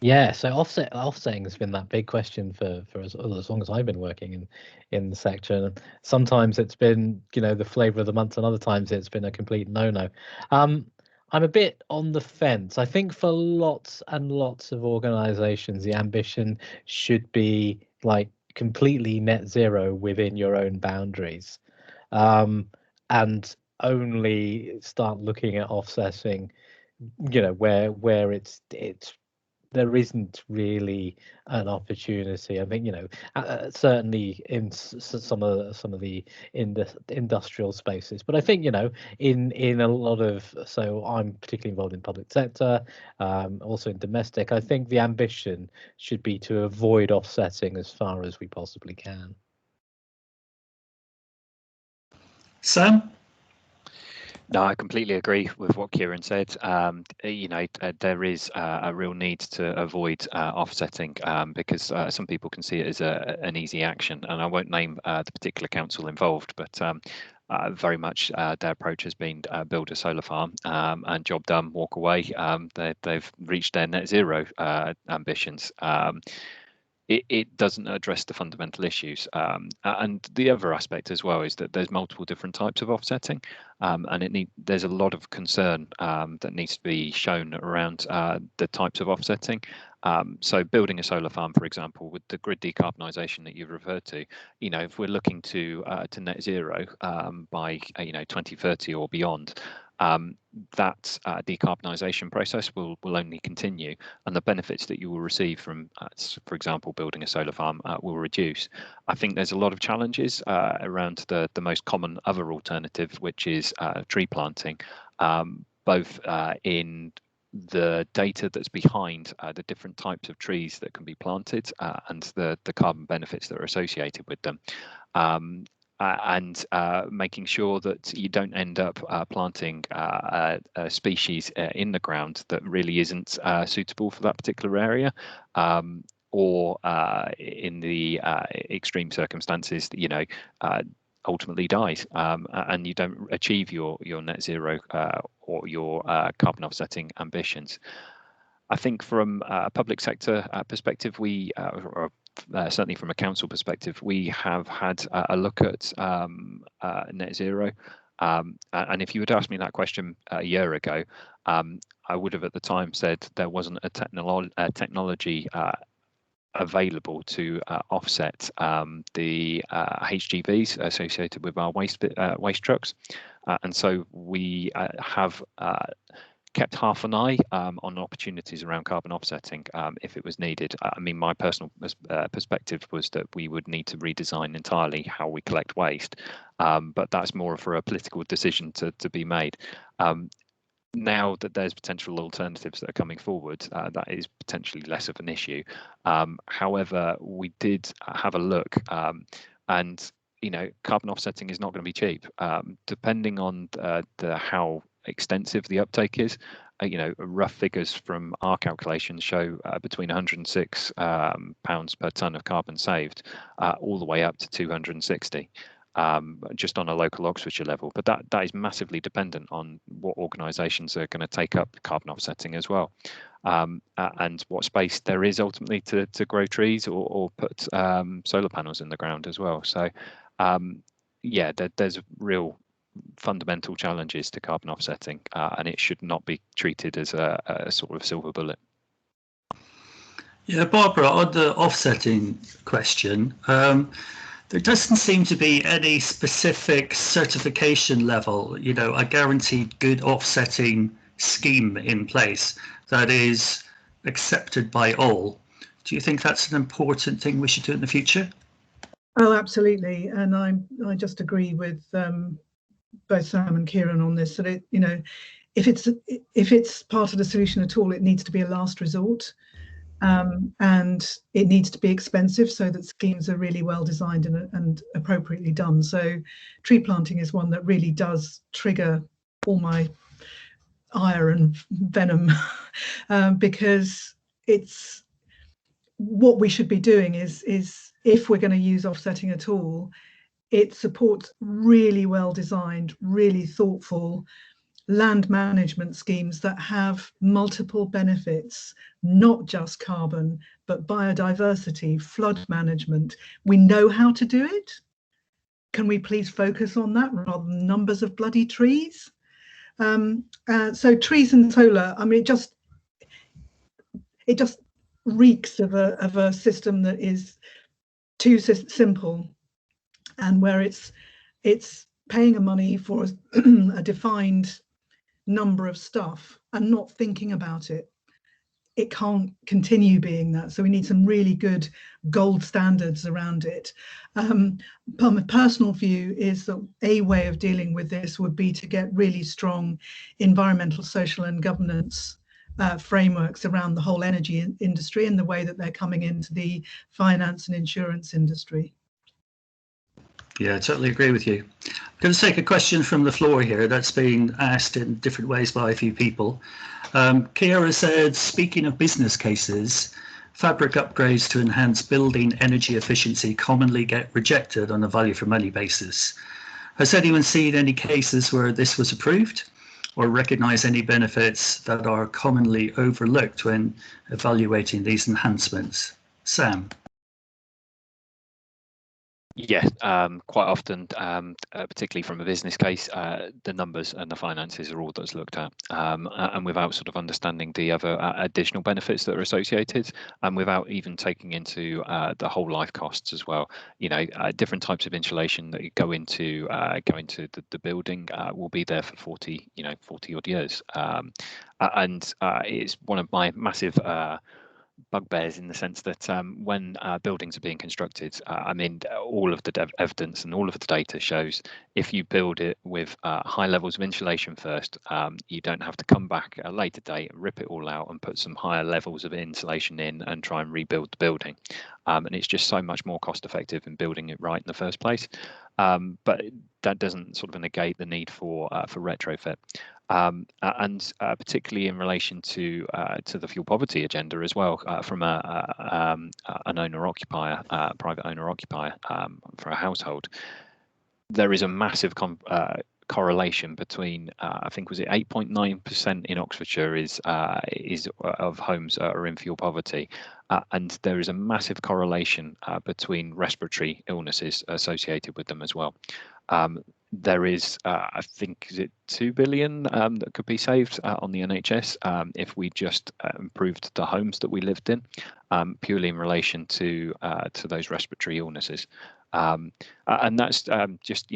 Yeah, so offsetting has been that big question for as long as I've been working in the sector. And sometimes it's been, you know, the flavour of the month, and other times it's been a complete no-no. I'm a bit on the fence. I think for lots and lots of organisations, the ambition should be like completely net zero within your own boundaries, and only start looking at offsetting, you know, where it's there isn't really an opportunity. I think, you know, certainly in some of the industrial spaces, but I think, you know, in a lot of, so I'm particularly involved in public sector, also in domestic. I think the ambition should be to avoid offsetting as far as we possibly can. Sam? No, I completely agree with what Kieran said. You know, there is a real need to avoid offsetting because some people can see it as an easy action, and I won't name the particular council involved, but very much their approach has been build a solar farm and job done, walk away. They've reached their net zero ambitions. It doesn't address the fundamental issues. And the other aspect as well is that there's multiple different types of offsetting, and there's a lot of concern that needs to be shown around the types of offsetting. So building a solar farm, for example, with the grid decarbonisation that you've referred to, you know, if we're looking to net zero by 2030 or beyond, that decarbonisation process will only continue, and the benefits that you will receive from, for example, building a solar farm will reduce. I think there's a lot of challenges around the most common other alternative, which is tree planting, both in the data that's behind the different types of trees that can be planted and the carbon benefits that are associated with them. And making sure that you don't end up planting a species in the ground that really isn't suitable for that particular area, or in the extreme circumstances, you know, ultimately dies, and you don't achieve your net zero or your carbon offsetting ambitions. I think from a public sector perspective, certainly from a council perspective, we have had a look at net zero. And if you had asked me that question a year ago, I would have at the time said there wasn't a technology available to offset the Hgvs associated with our waste trucks. And so we have kept half an eye on opportunities around carbon offsetting if it was needed. I mean, my personal perspective was that we would need to redesign entirely how we collect waste, but that's more for a political decision to be made. Now that there's potential alternatives that are coming forward, that is potentially less of an issue. However, we did have a look, and you know, carbon offsetting is not going to be cheap, depending on how extensive the uptake is. You know, rough figures from our calculations show between 106 pounds per tonne of carbon saved, all the way up to 260. just on a local Oxfordshire level, but that is massively dependent on what organisations are going to take up carbon offsetting as well, and what space there is ultimately to grow trees or put solar panels in the ground as well. So yeah, there's real fundamental challenges to carbon offsetting, and it should not be treated as a sort of silver bullet. Yeah, Barbara, on the offsetting question, there doesn't seem to be any specific certification level, a guaranteed good offsetting scheme in place that is accepted by all. Do you think that's an important thing we should do in the future? Oh, absolutely. And I just agree with both Sam and Kieran on this, that if it's part of the solution at all, it needs to be a last resort. And it needs to be expensive so that schemes are really well designed and appropriately done. So tree planting is one that really does trigger all my ire and venom because it's what we should be doing is if we're going to use offsetting at all, it supports really well designed, really thoughtful land management schemes that have multiple benefits, not just carbon, but biodiversity, flood management. We know how to do it. Can we please focus on that rather than numbers of bloody trees? So trees and solar, I mean, it just reeks of a system that is too simple, and where it's paying a money for a defined number of stuff and not thinking about it. It can't continue being that. So we need some really good gold standards around it. My personal view is that a way of dealing with this would be to get really strong environmental, social and governance frameworks around the whole energy industry and the way that they're coming into the finance and insurance industry. Yeah, I totally agree with you. I'm going to take a question from the floor here that's been asked in different ways by a few people. Kiara said, speaking of business cases, fabric upgrades to enhance building energy efficiency commonly get rejected on a value for money basis. Has anyone seen any cases where this was approved or recognize any benefits that are commonly overlooked when evaluating these enhancements? Sam? Yeah, quite often, particularly from a business case, the numbers and the finances are all that's looked at, and without sort of understanding the other additional benefits that are associated, and without even taking into the whole life costs as well. Different types of insulation that go into the building will be there for 40 odd years, and it's one of my massive bugbears in the sense that when buildings are being constructed, all of the evidence and all of the data shows if you build it with high levels of insulation first, you don't have to come back at a later date and rip it all out and put some higher levels of insulation in and try and rebuild the building. And it's just so much more cost effective in building it right in the first place. But that doesn't sort of negate the need for retrofit. And particularly in relation to the fuel poverty agenda as well, from an owner-occupier, private owner-occupier for a household, there is a massive correlation between I think was it 8.9% in Oxfordshire is of homes are in fuel poverty, and there is a massive correlation between respiratory illnesses associated with them as well. There is, I think, is it 2 billion that could be saved on the NHS if we just improved the homes that we lived in, purely in relation to those respiratory illnesses, and that's just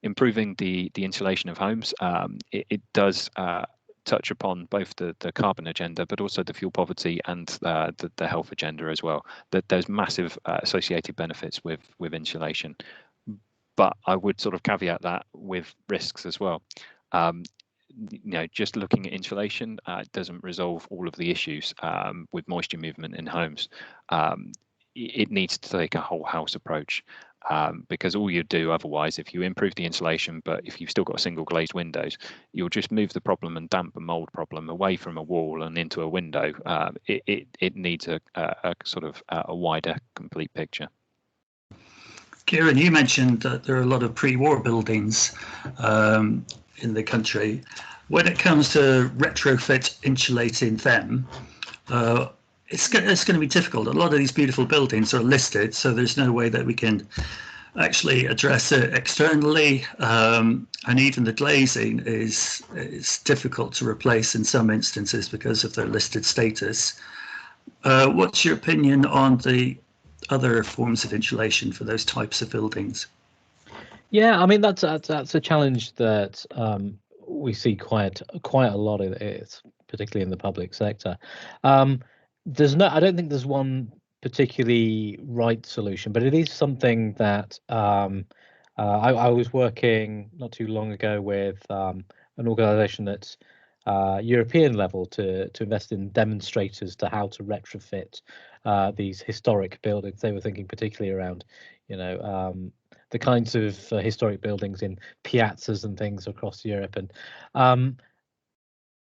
improving the insulation of homes. It does touch upon both the carbon agenda, but also the fuel poverty and the health agenda as well. That there's massive associated benefits with insulation. But I would sort of caveat that with risks as well. Just looking at insulation doesn't resolve all of the issues with moisture movement in homes. It needs to take a whole house approach, because all you do otherwise, if you improve the insulation, but if you've still got single glazed windows, you'll just move the problem and damp and mold problem away from a wall and into a window. It needs a sort of a wider, complete picture. Kieran, you mentioned that there are a lot of pre-war buildings in the country. When it comes to retrofit insulating them, it's going to be difficult. A lot of these beautiful buildings are listed, so there's no way that we can actually address it externally, and even the glazing is difficult to replace in some instances because of their listed status. What's your opinion on the other forms of insulation for those types of buildings? Yeah, I mean that's a challenge that we see quite a lot of it, particularly in the public sector. I don't think there's one particularly right solution, but it is something that I was working not too long ago with an organisation that's European level to invest in demonstrators to how to retrofit these historic buildings. They were thinking particularly around, the kinds of historic buildings in piazzas and things across Europe, and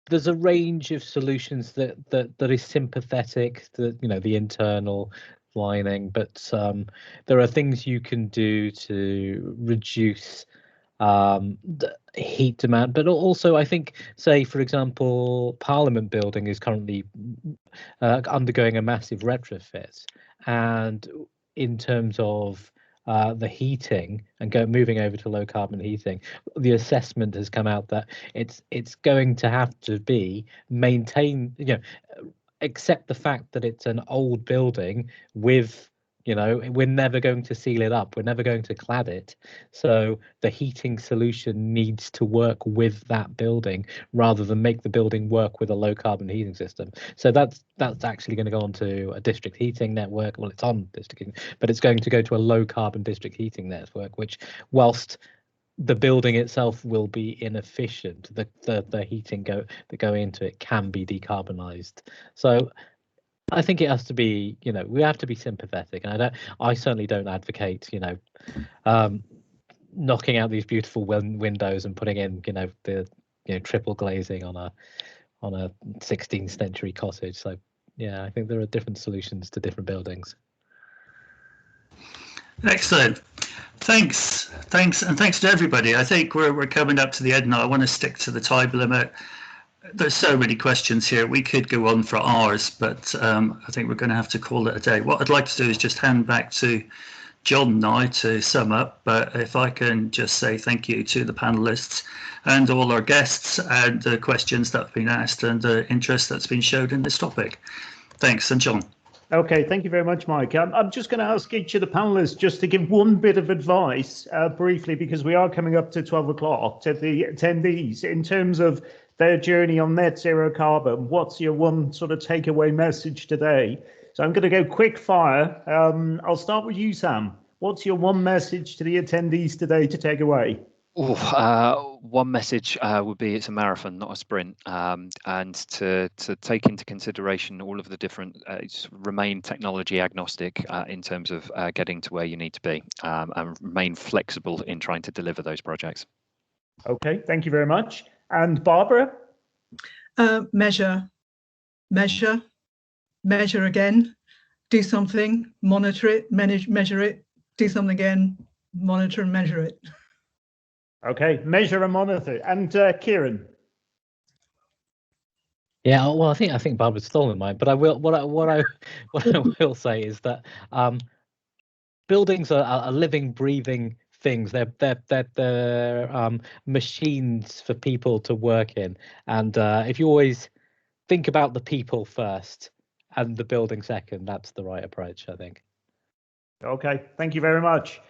there's a range of solutions that is sympathetic to the internal lining, but there are things you can do to reduce the heat demand. But also, I think, say for example, Parliament building is currently undergoing a massive retrofit, and in terms of the heating and moving over to low carbon heating, the assessment has come out that it's going to have to be maintained, accept the fact that it's an old building with, we're never going to seal it up, we're never going to clad it, so the heating solution needs to work with that building rather than make the building work with a low carbon heating system. So that's actually going to go on to a district heating network. Well, it's on district heating, but it's going to go to a low carbon district heating network, which, whilst the building itself will be inefficient, the heating that go into it can be decarbonized. So I think it has to be, we have to be sympathetic, and I certainly don't advocate, knocking out these beautiful windows and putting in, the triple glazing on a 16th century cottage. So yeah, I think there are different solutions to different buildings. Excellent. Thanks, and thanks to everybody. I think we're coming up to the end now. I want to stick to the time limit. There's so many questions here. We could go on for hours, but I think we're going to have to call it a day. What I'd like to do is just hand back to John now to sum up. But if I can just say thank you to the panelists and all our guests, and the questions that have been asked and the interest that's been showed in this topic. Thanks, and John. Okay, thank you very much, Mike. I'm just going to ask each of the panelists just to give one bit of advice briefly, because we are coming up to 12 o'clock, to the attendees in terms of their journey on net zero carbon. What's your one sort of takeaway message today? So I'm going to go quick fire. I'll start with you, Sam. What's your one message to the attendees today to take away? One message would be it's a marathon, not a sprint, and to take into consideration all of the different, remain technology agnostic in terms of getting to where you need to be, and remain flexible in trying to deliver those projects. Okay, thank you very much. And Barbara? Measure again, do something, monitor it, measure it, do something again, monitor and measure it. Okay, measure and monitor. And Kieran? Yeah, well, I think Barbara's stolen mine, but I will. What I will say is that buildings are living, breathing things. They're machines for people to work in, and if you always think about the people first and the building second, that's the right approach, I think. Okay, thank you very much.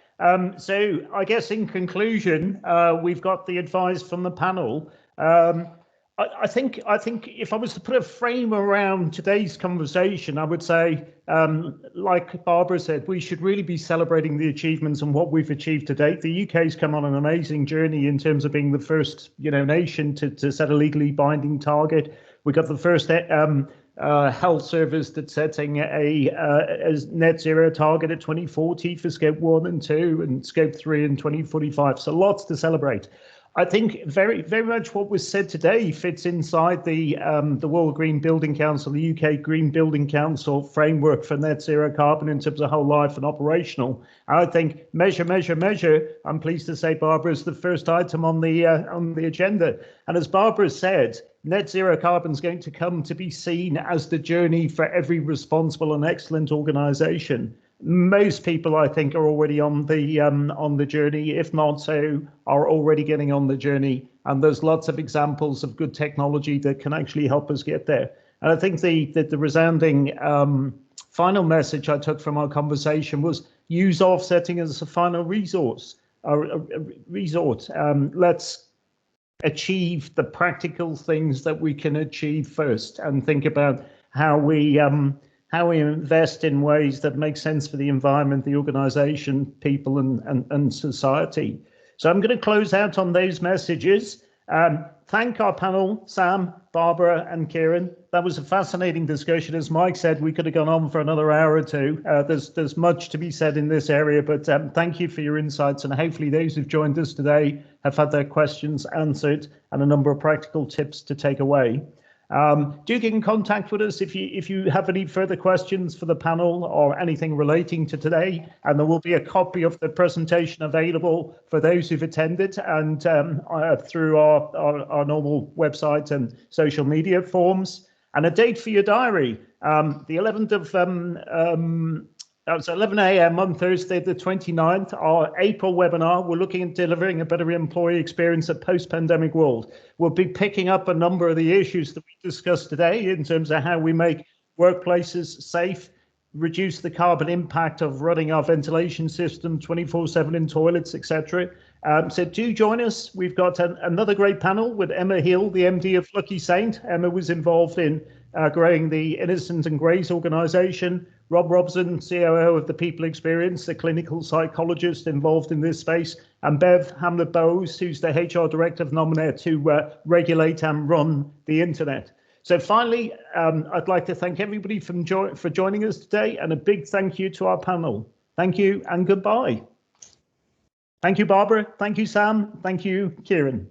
So I guess in conclusion, we've got the advice from the panel. I think if I was to put a frame around today's conversation, I would say, like Barbara said, we should really be celebrating the achievements and what we've achieved to date. The UK's come on an amazing journey in terms of being the first, nation to set a legally binding target. We got the first health service that's setting a net zero target at 2040 for scope 1 and 2 and scope 3 in 2045. So lots to celebrate. I think very much what was said today fits inside the World Green Building Council, the UK Green Building Council framework for net zero carbon in terms of whole life and operational. I think measure, measure, measure. I'm pleased to say, Barbara, is the first item on the agenda. And as Barbara said, net zero carbon is going to come to be seen as the journey for every responsible and excellent organisation. Most people, I think, are already on the journey, if not so, are already getting on the journey. And there's lots of examples of good technology that can actually help us get there. And I think the resounding final message I took from our conversation was use offsetting as a final resource. Let's achieve the practical things that we can achieve first, and think about how we invest in ways that make sense for the environment, the organisation, people, and society. So I'm going to close out on those messages. Thank our panel, Sam, Barbara, and Kieran. That was a fascinating discussion. As Mike said, we could have gone on for another hour or two. There's much to be said in this area, but thank you for your insights, and hopefully those who've joined us today have had their questions answered and a number of practical tips to take away. Do get in contact with us if you have any further questions for the panel or anything relating to today, and there will be a copy of the presentation available for those who've attended, and through our normal website and social media forms. And a date for your diary, the 11th of That's 11 a.m. on Thursday, the 29th, our April webinar. We're looking at delivering a better employee experience at post-pandemic world. We'll be picking up a number of the issues that we discussed today in terms of how we make workplaces safe, reduce the carbon impact of running our ventilation system 24/7 in toilets, etc. So do join us. We've got another great panel with Emma Hill, the MD of Lucky Saint. Emma was involved in growing the Innocent and Grace organisation. Rob Robson, COO of the People Experience, the clinical psychologist involved in this space, and Bev Hamlet-Bowes, who's the HR director of Nominet, to regulate and run the internet. So finally, I'd like to thank everybody for joining us today, and a big thank you to our panel. Thank you and goodbye. Thank you, Barbara. Thank you, Sam. Thank you, Kieran.